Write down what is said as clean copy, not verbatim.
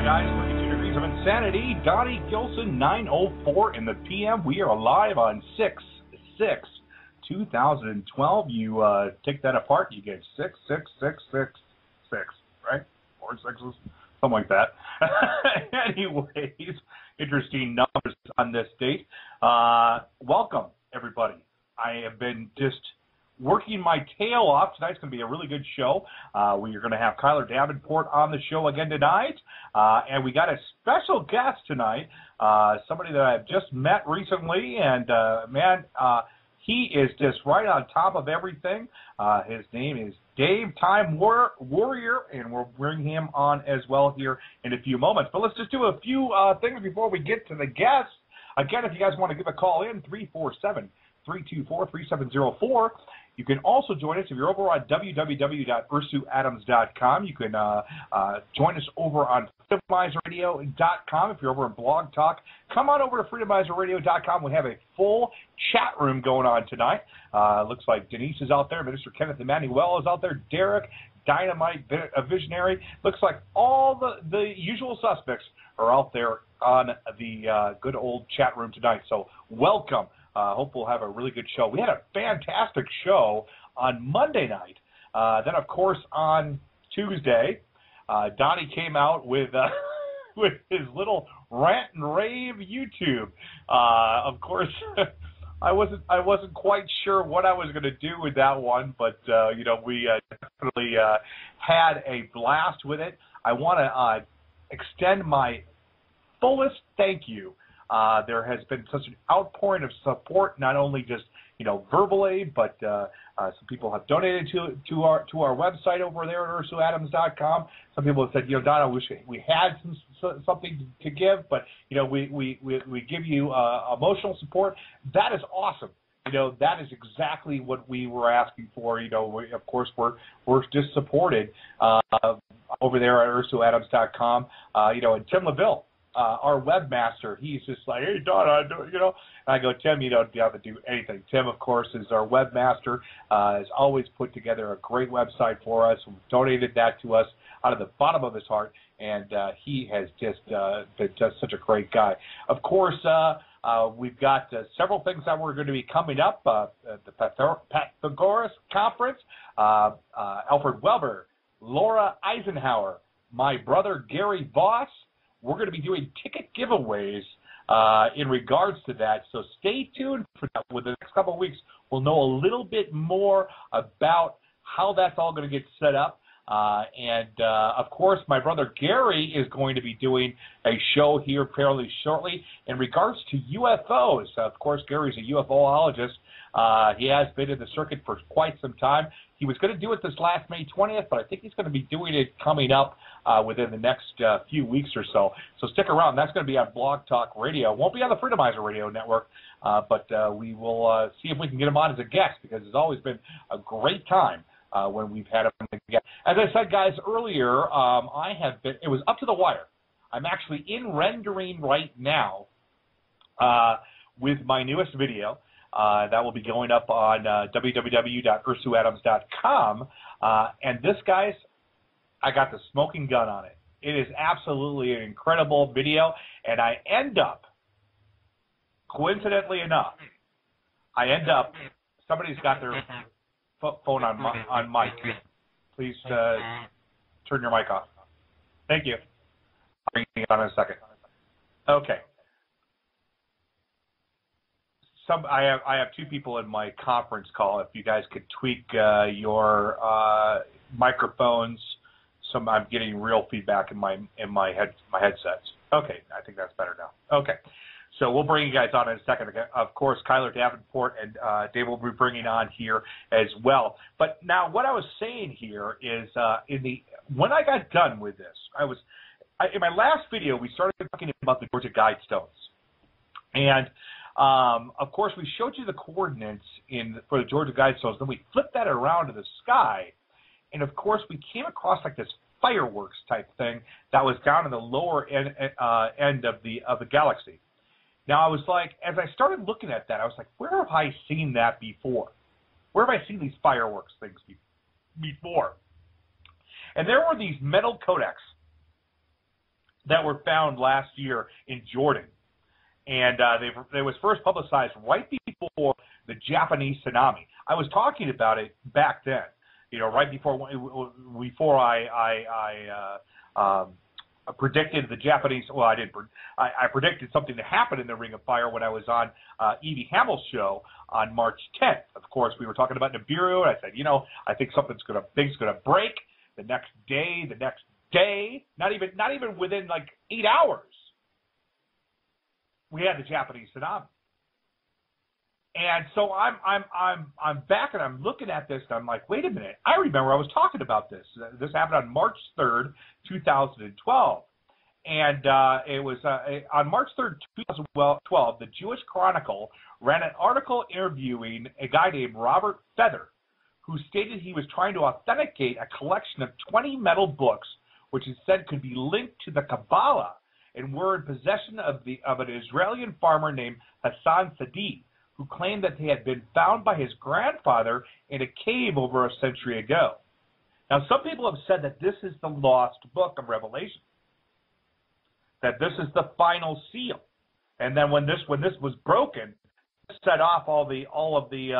guys, 32 degrees of insanity. Donnie Gilson, 9:04 in the PM. We are live on 6/6/2012. You take that apart, you get 66666, right? 4 sixes, something like that. Anyways, interesting numbers on this date. Welcome, everybody. I have been just working my tail off. Tonight's going to be a really good show. We are going to have Kyler Davenport on the show again tonight. And we got a special guest tonight, somebody that I've just met recently. And, man, he is just right on top of everything. His name is Dave Time Warrior, and we'll bring him on as well here in a few moments. But let's just do a few things before we get to the guests. Again, if you guys want to give a call in, 347-324-3704. You can also join us if you're over on www.ursuadams.com. You can join us over on freedomizerradio.com. If you're over on Blog Talk, come on over to freedomizerradio.com. We have a full chat room going on tonight. Looks like Denise is out there. Minister Kenneth Emmanuel is out there. Derek, Dynamite, a Visionary. Looks like all the usual suspects are out there on the good old chat room tonight. So welcome. Hope we'll have a really good show. We had a fantastic show on Monday night. Then, of course, on Tuesday, Donnie came out with with his little rant and rave YouTube. Of course, I wasn't quite sure what I was going to do with that one, but you know, we definitely had a blast with it. I want to extend my fullest thank you. There has been such an outpouring of support, not only just, you know, verbally, but some people have donated to our website over there at ursuadams.com. Some people have said, you know, Don, I wish we had something to give, but, you know, we give you emotional support. That is awesome. You know, that is exactly what we were asking for. You know, of course, we're just supported over there at ursuadams.com. You know, and Tim LaVille, our webmaster, he's just like, hey, Don, you know. And I go, Tim, you don't have to do anything. Tim, of course, is our webmaster, has always put together a great website for us, donated that to us out of the bottom of his heart, and he has just been just such a great guy. Of course, we've got several things that we're going to be coming up, the Pythagoras Conference, Alfred Weber, Laura Eisenhower, my brother Gary Voss. We're going to be doing ticket giveaways in regards to that, so stay tuned for that. Within the next couple of weeks, we'll know a little bit more about how that's all going to get set up. Of course, my brother Gary is going to be doing a show here fairly shortly in regards to UFOs. Of course, Gary's a UFOologist. He has been in the circuit for quite some time. He was going to do it this last May 20th, but I think he's going to be doing it coming up within the next few weeks or so. So stick around. That's going to be on Blog Talk Radio. It won't be on the Freedomizer Radio Network, but we will see if we can get him on as a guest, because it's always been a great time when we've had him again. As I said, guys, earlier, it was up to the wire. I'm actually in rendering right now with my newest video. That will be going up on www.ursuadams.com. And this, guys, I got the smoking gun on it. It is absolutely an incredible video. And I end up, coincidentally enough, somebody's got their phone on mic. Please turn your mic off. Thank you. I'll bring it on in a second. Okay. I have two people in my conference call. If you guys could tweak your microphones, I'm getting real feedback in my headsets. Okay, I think that's better now. Okay, so we'll bring you guys on in a second. Of course, Kyler Davenport and Dave will be bringing on here as well. But now, what I was saying here is, when I got done with this, in my last video we started talking about the Georgia Guidestones, and of course, we showed you the coordinates for the Georgia Guidestones. Then we flipped that around to the sky, and of course, we came across like this fireworks type thing that was down in the lower end of the galaxy. Now, I was like, as I started looking at that, I was like, where have I seen that before? Where have I seen these fireworks things before? And there were these metal codex that were found last year in Jordan. And they was first publicized right before the Japanese tsunami. I was talking about it back then, right before I predicted the Japanese. Well, I didn't. I predicted something to happen in the Ring of Fire when I was on Evie Hamel's show on March 10th. Of course, we were talking about Nibiru, and I said, I think things gonna break the next day. Not even within like 8 hours, we had the Japanese tsunami. And so I'm back and I'm looking at this and I'm like, wait a minute, I remember I was talking about this. This happened on March 3rd, 2012. And it was on March 3rd, 2012, the Jewish Chronicle ran an article interviewing a guy named Robert Feather, who stated he was trying to authenticate a collection of 20 metal books, which is said could be linked to the Kabbalah, and were in possession of an Israeli farmer named Hassan Sadi, who claimed that they had been found by his grandfather in a cave over a century ago. Now, some people have said that this is the lost book of Revelation, that this is the final seal, and then when this was broken, it set off all of the